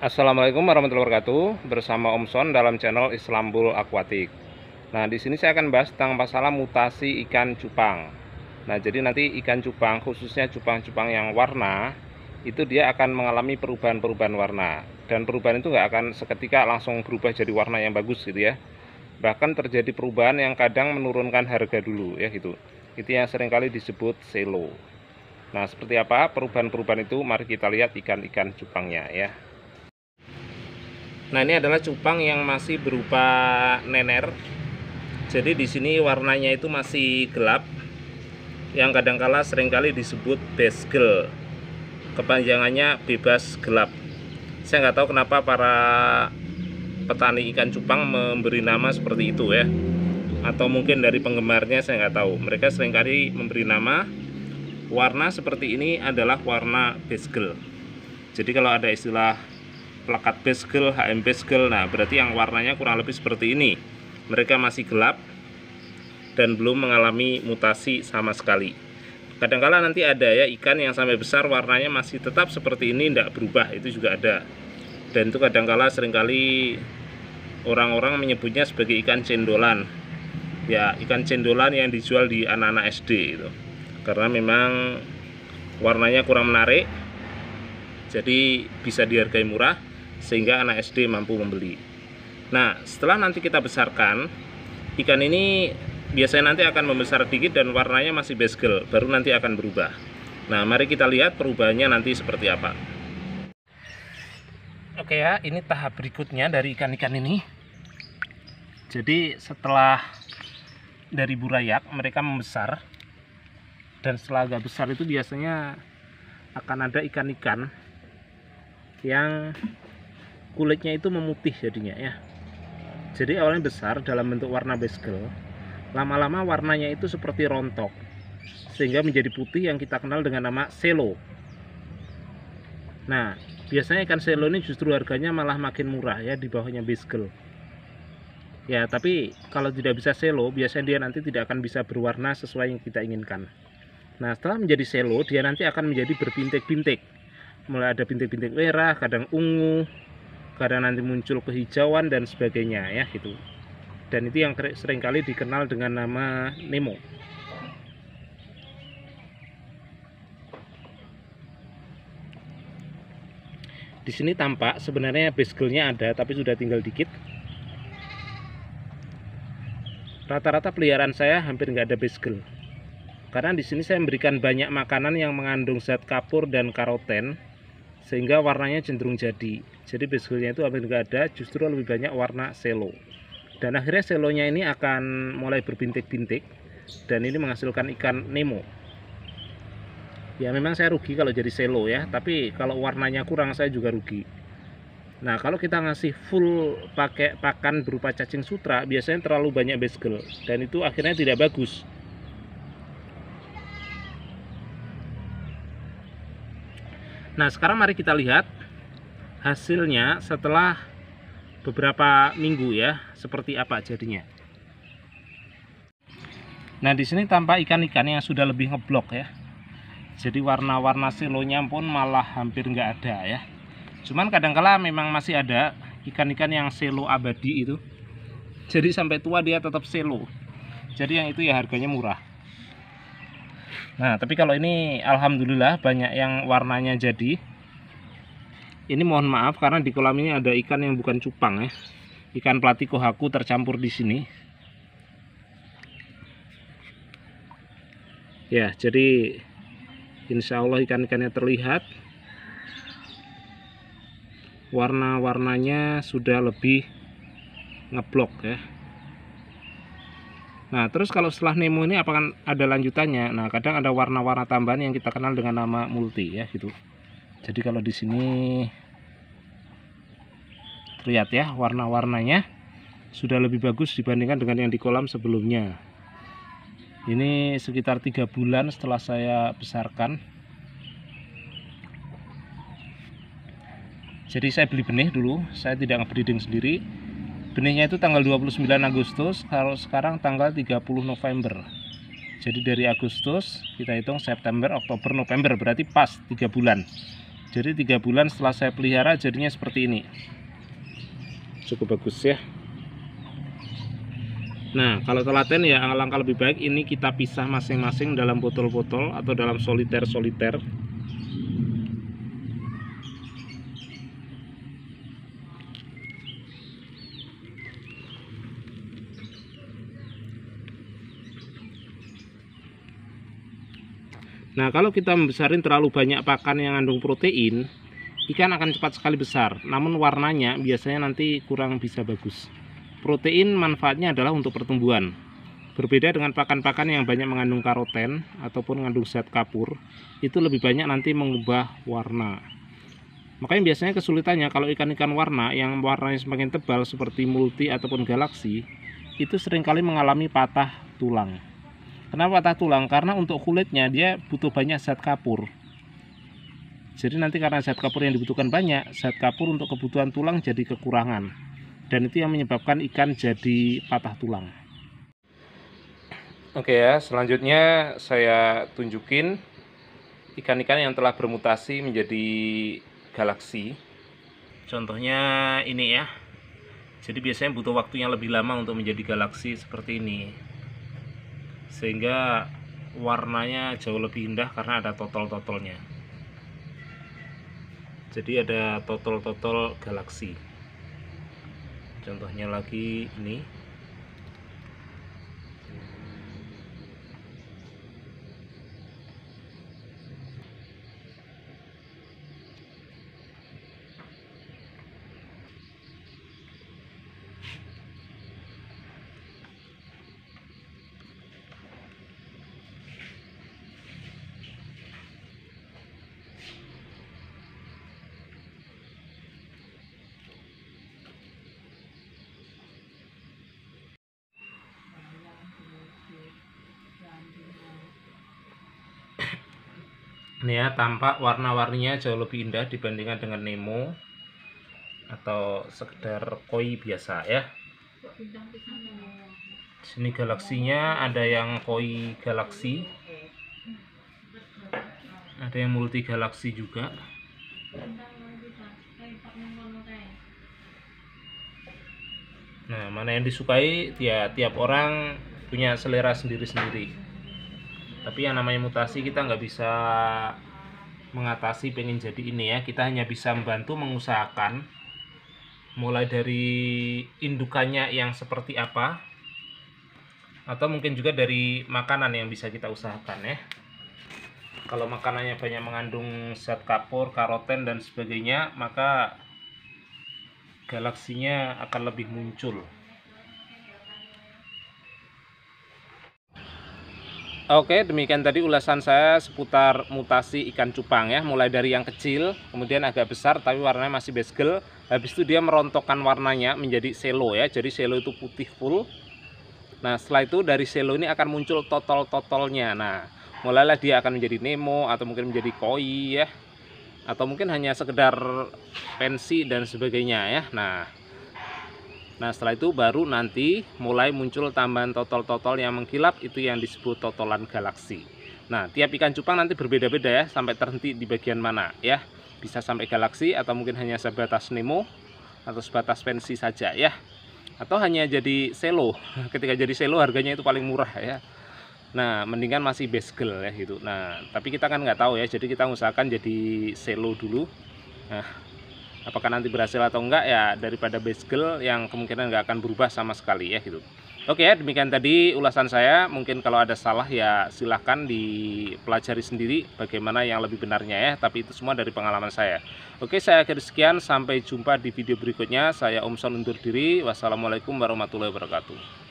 Assalamualaikum warahmatullahi wabarakatuh. Bersama Om Son dalam channel Islambul Aquatic. Nah, di sini saya akan bahas tentang masalah mutasi ikan cupang. Nah, jadi nanti ikan cupang, khususnya cupang-cupang yang warna, itu dia akan mengalami perubahan-perubahan warna. Dan perubahan itu nggak akan seketika langsung berubah jadi warna yang bagus gitu ya. Bahkan terjadi perubahan yang kadang menurunkan harga dulu ya gitu. Itu yang seringkali disebut selo. Nah, seperti apa perubahan-perubahan itu? Mari kita lihat ikan-ikan cupangnya ya. Nah, ini adalah cupang yang masih berupa nener. Jadi di sini warnanya itu masih gelap, yang kadangkala seringkali disebut basgel. Kepanjangannya bebas gelap. Saya nggak tahu kenapa para petani ikan cupang memberi nama seperti itu ya. Atau mungkin dari penggemarnya, saya nggak tahu. Mereka seringkali memberi nama warna seperti ini adalah warna basgel. Jadi kalau ada istilah plakat basgel, HM basgel, nah berarti yang warnanya kurang lebih seperti ini. Mereka masih gelap dan belum mengalami mutasi sama sekali. Kadangkala nanti ada ya ikan yang sampai besar warnanya masih tetap seperti ini, tidak berubah, itu juga ada. Dan itu kadangkala seringkali orang-orang menyebutnya sebagai ikan cendolan. Ya, ikan cendolan yang dijual di anak-anak SD itu. Karena memang warnanya kurang menarik, jadi bisa dihargai murah sehingga anak SD mampu membeli. Nah, setelah nanti kita besarkan, ikan ini biasanya nanti akan membesar dikit dan warnanya masih basgel, baru nanti akan berubah. Nah, mari kita lihat perubahannya nanti seperti apa. Oke ya, ini tahap berikutnya dari ikan-ikan ini. Jadi setelah dari burayak mereka membesar, dan setelah agak besar itu biasanya akan ada ikan-ikan yang kulitnya itu memutih jadinya ya. Jadi awalnya besar dalam bentuk warna basgel, lama-lama warnanya itu seperti rontok sehingga menjadi putih yang kita kenal dengan nama selo. Nah, biasanya ikan selo ini justru harganya malah makin murah ya di bawahnya basgel. Ya, tapi kalau tidak bisa selo, biasanya dia nanti tidak akan bisa berwarna sesuai yang kita inginkan. Nah, setelah menjadi selo, dia nanti akan menjadi berbintik-bintik. Mulai ada bintik-bintik merah, kadang ungu, kadang nanti muncul kehijauan dan sebagainya ya gitu. Dan itu yang seringkali dikenal dengan nama Nemo. Di sini tampak sebenarnya basgelnya ada tapi sudah tinggal dikit. Rata-rata peliharaan saya hampir nggak ada basgel. Karena di sini saya memberikan banyak makanan yang mengandung zat kapur dan karoten, sehingga warnanya cenderung jadi. Jadi basgelnya itu hampir nggak ada, justru lebih banyak warna selo. Dan akhirnya selonya ini akan mulai berbintik-bintik, dan ini menghasilkan ikan Nemo. Ya memang saya rugi kalau jadi selo ya, tapi kalau warnanya kurang saya juga rugi. Nah, kalau kita ngasih full pakai pakan berupa cacing sutra, biasanya terlalu banyak basgel, dan itu akhirnya tidak bagus. Nah, sekarang mari kita lihat hasilnya setelah beberapa minggu ya, seperti apa jadinya. Nah, di sini tampak ikan-ikan yang sudah lebih ngeblok ya. Jadi warna-warna selonya pun malah hampir nggak ada ya. Cuman kadangkala memang masih ada ikan-ikan yang selo abadi itu. Jadi sampai tua dia tetap selo. Jadi yang itu ya harganya murah. Nah, tapi kalau ini alhamdulillah banyak yang warnanya jadi. Ini mohon maaf karena di kolam ini ada ikan yang bukan cupang ya. Ikan pelati kohaku tercampur di sini. Ya, jadi insya Allah ikan-ikannya terlihat. Warna-warnanya sudah lebih ngeblok ya. Nah, terus kalau setelah Nemo ini apakah ada lanjutannya? Nah, kadang ada warna-warna tambahan yang kita kenal dengan nama multi ya gitu. Jadi kalau di sini terlihat ya warna-warnanya sudah lebih bagus dibandingkan dengan yang di kolam sebelumnya. Ini sekitar 3 bulan setelah saya besarkan. Jadi saya beli benih dulu, saya tidak ngebreeding sendiri. Benihnya itu tanggal 29 Agustus, kalau sekarang tanggal 30 November. Jadi dari Agustus kita hitung September, Oktober, November, berarti pas 3 bulan. Jadi 3 bulan setelah saya pelihara jadinya seperti ini. Cukup bagus ya. Nah, kalau telaten ya alangkah lebih baik ini kita pisah masing-masing dalam botol-botol atau dalam soliter-soliter. Nah, kalau kita membesarin terlalu banyak pakan yang mengandung protein, ikan akan cepat sekali besar. Namun warnanya biasanya nanti kurang bisa bagus. Protein manfaatnya adalah untuk pertumbuhan. Berbeda dengan pakan-pakan yang banyak mengandung karoten ataupun mengandung zat kapur, itu lebih banyak nanti mengubah warna. Makanya biasanya kesulitannya kalau ikan-ikan warna yang warnanya semakin tebal seperti multi ataupun galaksi, itu seringkali mengalami patah tulang. Kenapa patah tulang? Karena untuk kulitnya dia butuh banyak zat kapur. Jadi nanti karena zat kapur yang dibutuhkan banyak, zat kapur untuk kebutuhan tulang jadi kekurangan. Dan itu yang menyebabkan ikan jadi patah tulang. Oke ya, selanjutnya saya tunjukin ikan-ikan yang telah bermutasi menjadi galaksi. Contohnya ini ya. Jadi biasanya butuh waktu yang lebih lama untuk menjadi galaksi seperti ini. Sehingga warnanya jauh lebih indah karena ada totol-totolnya. Jadi ada totol-totol galaksi. Contohnya lagi ini. Ini ya, tampak warna-warninya jauh lebih indah dibandingkan dengan Nemo atau sekedar koi biasa ya. Sini galaksinya ada yang koi galaksi, ada yang multi galaksi juga. Nah, mana yang disukai ya, tiap orang punya selera sendiri-sendiri. Tapi yang namanya mutasi kita nggak bisa mengatasi pengen jadi ini ya. Kita hanya bisa membantu mengusahakan mulai dari indukannya yang seperti apa, atau mungkin juga dari makanan yang bisa kita usahakan ya. Kalau makanannya banyak mengandung zat kapur, karoten dan sebagainya, maka galaksinya akan lebih muncul. Oke, demikian tadi ulasan saya seputar mutasi ikan cupang ya. Mulai dari yang kecil, kemudian agak besar tapi warnanya masih basgel. Habis itu dia merontokkan warnanya menjadi selo ya. Jadi selo itu putih full. Nah, setelah itu dari selo ini akan muncul totol-totolnya. Nah, mulailah dia akan menjadi Nemo atau mungkin menjadi koi ya. Atau mungkin hanya sekedar pensi dan sebagainya ya. Nah, setelah itu baru nanti mulai muncul tambahan totol-totol yang mengkilap, itu yang disebut totolan galaksi. Nah, tiap ikan cupang nanti berbeda-beda ya, sampai terhenti di bagian mana ya. Bisa sampai galaksi atau mungkin hanya sebatas Nemo atau sebatas pensi saja ya. Atau hanya jadi selo. Ketika jadi selo harganya itu paling murah ya. Nah, mendingan masih basgel ya gitu. Nah, tapi kita kan nggak tahu ya, jadi kita usahakan jadi selo dulu. Nah, apakah nanti berhasil atau enggak ya, daripada basgel yang kemungkinan nggak akan berubah sama sekali ya gitu. Oke ya, demikian tadi ulasan saya. Mungkin kalau ada salah ya silahkan dipelajari sendiri bagaimana yang lebih benarnya ya. Tapi itu semua dari pengalaman saya. Oke, saya akhiri sekian. Sampai jumpa di video berikutnya. Saya Om Son undur diri. Wassalamualaikum warahmatullahi wabarakatuh.